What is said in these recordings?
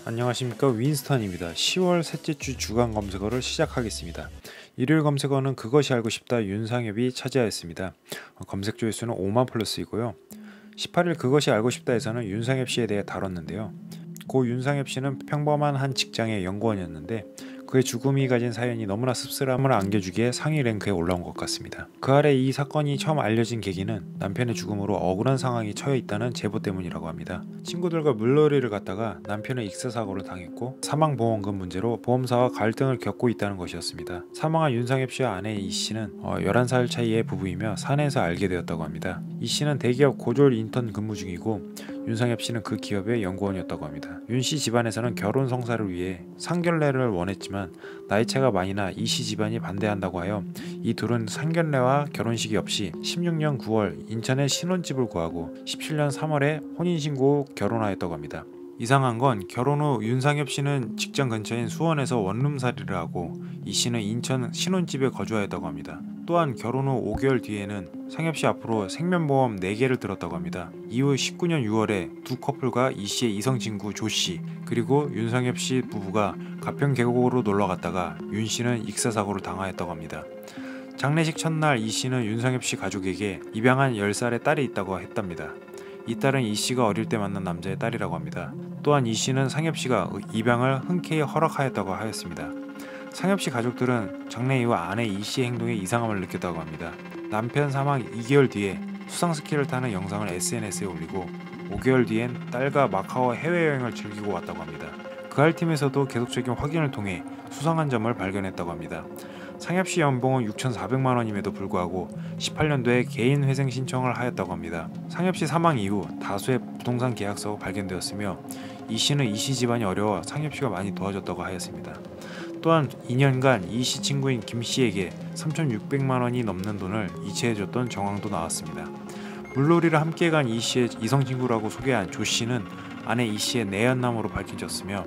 안녕하십니까, 윈스턴입니다. 10월 셋째 주 주간 검색어를 시작하겠습니다. 일요일 검색어는 그것이 알고 싶다 윤상엽이 차지하였습니다. 검색 조회수는 5만 플러스이고요. 18일 그것이 알고 싶다에서는 윤상엽 씨에 대해 다뤘는데요. 고 윤상엽 씨는 평범한 한 직장의 연구원이었는데 그의 죽음이 가진 사연이 너무나 씁쓸함을 안겨주기에 상위 랭크에 올라온 것 같습니다. 그 아래 이 사건이 처음 알려진 계기는 남편의 죽음으로 억울한 상황에 처해 있다는 제보 때문이라고 합니다. 친구들과 물놀이를 갔다가 남편의 익사사고를 당했고 사망보험금 문제로 보험사와 갈등을 겪고 있다는 것이었습니다. 사망한 윤상엽 씨와 아내 이 씨는 11살 차이의 부부이며 사내에서 알게 되었다고 합니다. 이 씨는 대기업 고졸 인턴 근무 중이고 윤상엽 씨는 그 기업의 연구원이었다고 합니다. 윤 씨 집안에서는 결혼 성사를 위해 상견례를 원했지만 나이차가 많이 나 이 씨 집안이 반대한다고 하여 이 둘은 상견례와 결혼식이 없이 16년 9월 인천에 신혼집을 구하고 17년 3월에 혼인신고 결혼하였다고 합니다. 이상한 건 결혼 후 윤상엽 씨는 직장 근처인 수원에서 원룸살이를 하고 이 씨는 인천 신혼집에 거주하였다고 합니다. 또한 결혼 후 5개월 뒤에는 상엽 씨 앞으로 생면보험 4개를 들었다고 합니다. 이후 19년 6월에 두 커플과 이 씨의 이성 친구 조 씨 그리고 윤상엽 씨 부부가 가평 계곡으로 놀러 갔다가 윤 씨는 익사사고를 당하였다고 합니다. 장례식 첫날 이 씨는 윤상엽 씨 가족에게 입양한 10살의 딸이 있다고 했답니다. 이 딸은 이 씨가 어릴 때 만난 남자의 딸이라고 합니다. 또한 이 씨는 상엽 씨가 입양을 흔쾌히 허락하였다고 하였습니다. 상엽 씨 가족들은 장례 이후 아내 이 씨의 행동에 이상함을 느꼈다고 합니다. 남편 사망 2개월 뒤에 수상 스키를 타는 영상을 SNS에 올리고 5개월 뒤엔 딸과 마카오 해외여행을 즐기고 왔다고 합니다. 그할 팀에서도 계속적인 확인을 통해 수상한 점을 발견했다고 합니다. 상엽 씨 연봉은 6,400만 원임에도 불구하고 18년도에 개인 회생 신청을 하였다고 합니다. 상엽 씨 사망 이후 다수의 부동산 계약서가 발견되었으며 이 씨는 이 씨 집안이 어려워 상엽 씨가 많이 도와줬다고 하였습니다. 또한 2년간 이 씨 친구인 김 씨에게 3,600만 원이 넘는 돈을 이체해줬던 정황도 나왔습니다. 물놀이를 함께 간 이 씨의 이성 친구라고 소개한 조 씨는 아내 이 씨의 내연남으로 밝혀졌으며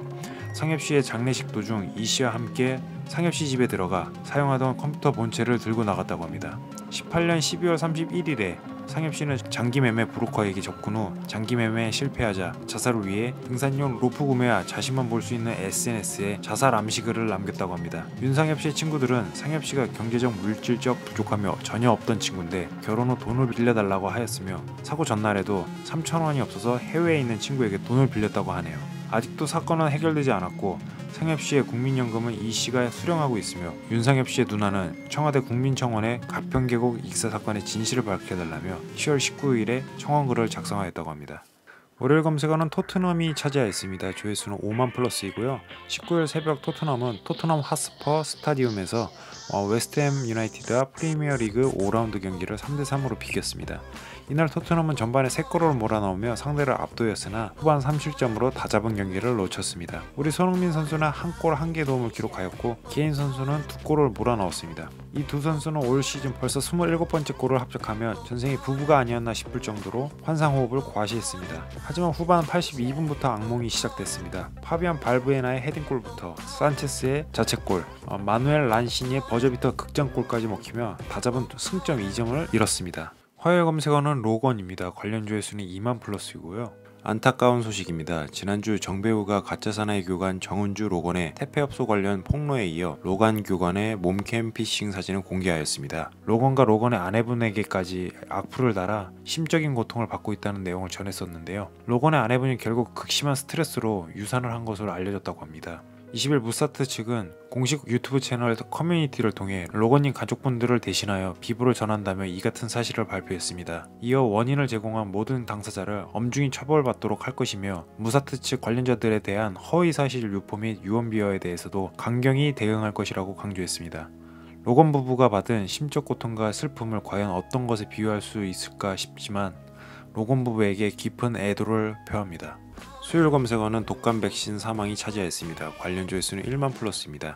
상엽 씨의 장례식 도중 이 씨와 함께 상엽 씨 집에 들어가 사용하던 컴퓨터 본체를 들고 나갔다고 합니다. 18년 12월 31일에 상엽 씨는 장기매매 브로커에게 접근 후 장기매매에 실패하자 자살을 위해 등산용 로프 구매와 자신만 볼 수 있는 SNS에 자살 암시글을 남겼다고 합니다. 윤상엽 씨의 친구들은 상엽 씨가 경제적 물질적 부족하며 전혀 없던 친구인데 결혼 후 돈을 빌려달라고 하였으며 사고 전날에도 3,000원이 없어서 해외에 있는 친구에게 돈을 빌렸다고 하네요. 아직도 사건은 해결되지 않았고 상엽 씨의 국민연금은 이 씨가 수령하고 있으며 윤상엽 씨의 누나는 청와대 국민청원에 가평계곡 익사 사건의 진실을 밝혀달라며 10월 19일에 청원글을 작성하였다고 합니다. 월요일 검색어는 토트넘이 차지하였습니다. 조회수는 5만 플러스이고요. 19일 새벽 토트넘은 토트넘 핫스퍼 스타디움에서 웨스트햄 유나이티드와 프리미어리그 5라운드 경기를 3대3으로 비겼습니다. 이날 토트넘은 전반에 3골을 몰아넣으며 상대를 압도했으나 후반 3실점으로 다잡은 경기를 놓쳤습니다. 우리 손흥민 선수는 1골 1개 도움을 기록하였고 개인 선수는 2골을 몰아넣었습니다. 이 두 선수는 올 시즌 벌써 27번째 골을 합작하며 전생이 부부가 아니었나 싶을 정도로 환상호흡을 과시했습니다. 하지만 후반 82분부터 악몽이 시작됐습니다. 파비안 발부에나의 헤딩골부터 산체스의 자책골, 마누엘 란시니의 버저비터 극장골까지 먹히며 다잡은 승점 2점을 잃었습니다. 화요일 검색어는 로건입니다. 관련 조회수는 2만 플러스이고요. 안타까운 소식입니다. 지난주 정배우가 가짜 사나이 교관 정은주 로건의 택배업소 관련 폭로에 이어 로건 교관의 몸캠 피싱 사진을 공개하였습니다. 로건과 로건의 아내분에게까지 악플을 달아 심적인 고통을 받고 있다는 내용을 전했었는데요. 로건의 아내분이 결국 극심한 스트레스로 유산을 한 것으로 알려졌다고 합니다. 20일 무사트 측은 공식 유튜브 채널 커뮤니티를 통해 로건님 가족분들을 대신하여 비보를 전한다며 이 같은 사실을 발표했습니다. 이어 원인을 제공한 모든 당사자를 엄중히 처벌받도록 할 것이며 무사트 측 관련자들에 대한 허위사실 유포 및 유언비어에 대해서도 강경히 대응할 것이라고 강조했습니다. 로건 부부가 받은 심적 고통과 슬픔을 과연 어떤 것에 비유할 수 있을까 싶지만 로건 부부에게 깊은 애도를 표합니다. 수요일 검색어는 독감 백신 사망이 차지하였습니다. 관련 조회수는 1만 플러스입니다.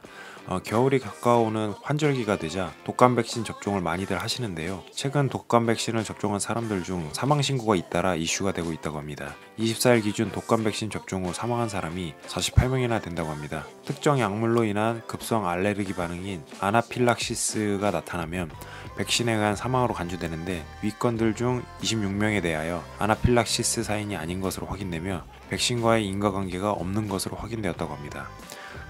겨울이 가까워오는 환절기가 되자 독감 백신 접종을 많이들 하시는데요. 최근 독감 백신을 접종한 사람들 중 사망 신고가 잇따라 이슈가 되고 있다고 합니다. 24일 기준 독감 백신 접종 후 사망한 사람이 48명이나 된다고 합니다. 특정 약물로 인한 급성 알레르기 반응인 아나필락시스가 나타나면 백신에 의한 사망으로 간주되는데 윗건들 중 26명에 대하여 아나필락시스 사인이 아닌 것으로 확인되며 백신과의 인과관계가 없는 것으로 확인되었다고 합니다.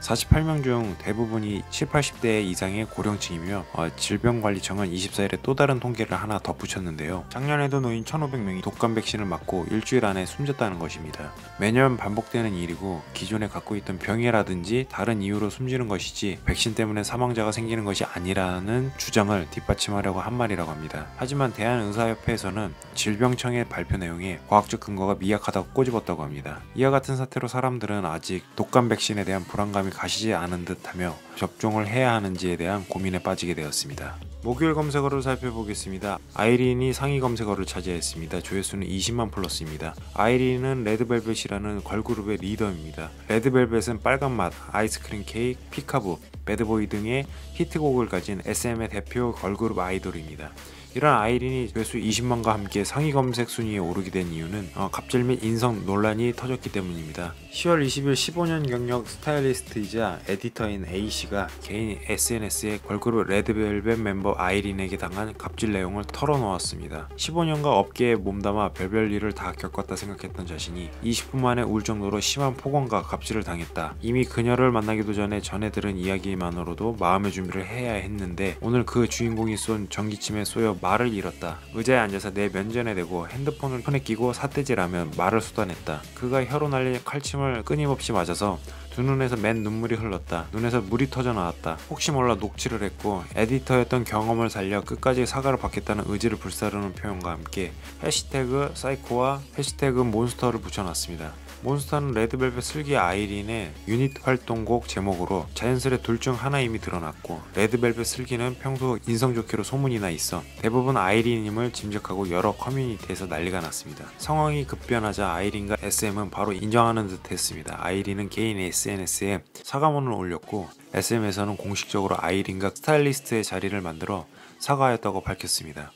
48명 중 대부분이 70-80대 이상의 고령층이며 질병관리청은 24일에 또 다른 통계를 하나 덧붙였는데요. 작년에도 노인 1,500명이 독감 백신을 맞고 일주일 안에 숨졌다는 것입니다. 매년 반복되는 일이고 기존에 갖고 있던 병이라든지 다른 이유로 숨지는 것이지 백신 때문에 사망자가 생기는 것이 아니라는 주장을 뒷받침하려고 한 말이라고 합니다. 하지만 대한의사협회에서는 질병청의 발표 내용에 과학적 근거가 미약하다고 꼬집었다고 합니다. 이와 같은 사태로 사람들은 아직 독감 백신에 대한 불안감이 가시지 않은 듯하며 접종을 해야 하는지에 대한 고민에 빠지게 되었습니다. 목요일 검색어를 살펴보겠습니다. 아이린이 상위 검색어를 차지했습니다. 조회수는 20만 플러스입니다. 아이린은 레드벨벳이라는 걸그룹의 리더입니다. 레드벨벳은 빨간맛, 아이스크림 케이크, 피카부, 배드보이 등의 히트곡을 가진 SM의 대표 걸그룹 아이돌입니다. 이런 아이린이 조회수 20만과 함께 상위 검색 순위에 오르게 된 이유는 갑질 및 인성 논란이 터졌기 때문입니다. 10월 20일 15년 경력 스타일리스트이자 에디터인 A씨가 개인 SNS에 걸그룹 레드벨벳 멤버 아이린에게 당한 갑질 내용을 털어놓았습니다. 15년간 업계에 몸담아 별별 일을 다 겪었다 생각했던 자신이 20분 만에 울 정도로 심한 폭언과 갑질을 당했다. 이미 그녀를 만나기도 전에 전해 들은 이야기만으로도 마음의 준비를 해야 했는데 오늘 그 주인공이 쏜 전기침에 쏘여 말을 잃었다. 의자에 앉아서 내 면전에 대고 핸드폰을 손에 끼고 삿대질하며 말을 쏟아냈다. 그가 혀로 날린 칼침을 끊임없이 맞아서 두 눈에서 맨 눈물이 흘렀다. 눈에서 물이 터져 나왔다. 혹시 몰라 녹취를 했고 에디터였던 경험을 살려 끝까지 사과를 받겠다는 의지를 불사르는 표현과 함께 해시태그 사이코와 해시태그 몬스터를 붙여놨습니다. 몬스터는 레드벨벳 슬기 아이린의 유닛 활동곡 제목으로 자연스레 둘 중 하나임이 드러났고 레드벨벳 슬기는 평소 인성 좋기로 소문이 나 있어 대부분 아이린임을 짐작하고 여러 커뮤니티에서 난리가 났습니다. 상황이 급변하자 아이린과 SM은 바로 인정하는 듯 했습니다. 아이린은 개인 SNS에 사과문을 올렸고 SM에서는 공식적으로 아이린과 스타일리스트의 자리를 만들어 사과하였다고 밝혔습니다.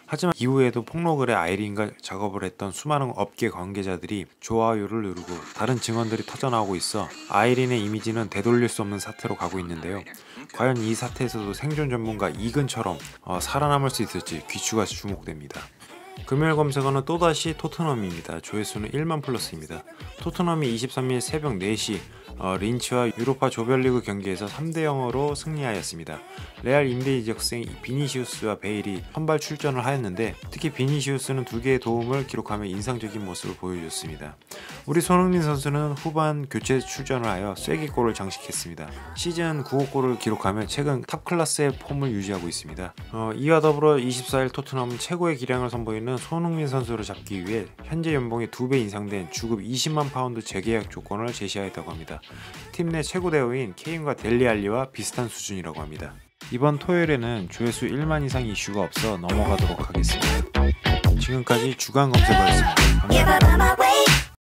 하지만 이후에도 폭로글에 아이린과 작업을 했던 수많은 업계 관계자들이 좋아요를 누르고 다른 증언들이 터져나오고 있어 아이린의 이미지는 되돌릴 수 없는 사태로 가고 있는데요. 과연 이 사태에서도 생존 전문가 이근처럼 살아남을 수 있을지 귀추가 주목됩니다. 금요일 검색어는 또다시 토트넘입니다. 조회수는 1만 플러스입니다. 토트넘이 23일 새벽 4시 린치와 유로파 조별리그 경기에서 3대0으로 승리하였습니다. 레알 임대 이적생 비니시우스와 베일이 선발 출전을 하였는데 특히 비니시우스는 2개의 도움을 기록하며 인상적인 모습을 보여줬습니다. 우리 손흥민 선수는 후반 교체 출전을 하여 쐐기골을 장식했습니다. 시즌 9호 골을 기록하며 최근 탑클래스의 폼을 유지하고 있습니다. 이와 더불어 24일 토트넘은 최고의 기량을 선보이는 손흥민 선수를 잡기 위해 현재 연봉의 2배 인상된 주급 20만 파운드 재계약 조건을 제시하였다고 합니다. 팀 내 최고 대우인 케인과 델리 알리와 비슷한 수준이라고 합니다. 이번 토요일에는 조회수 1만 이상 이슈가 없어 넘어가도록 하겠습니다. 지금까지 주간 검색어였습니다. 감사합니다.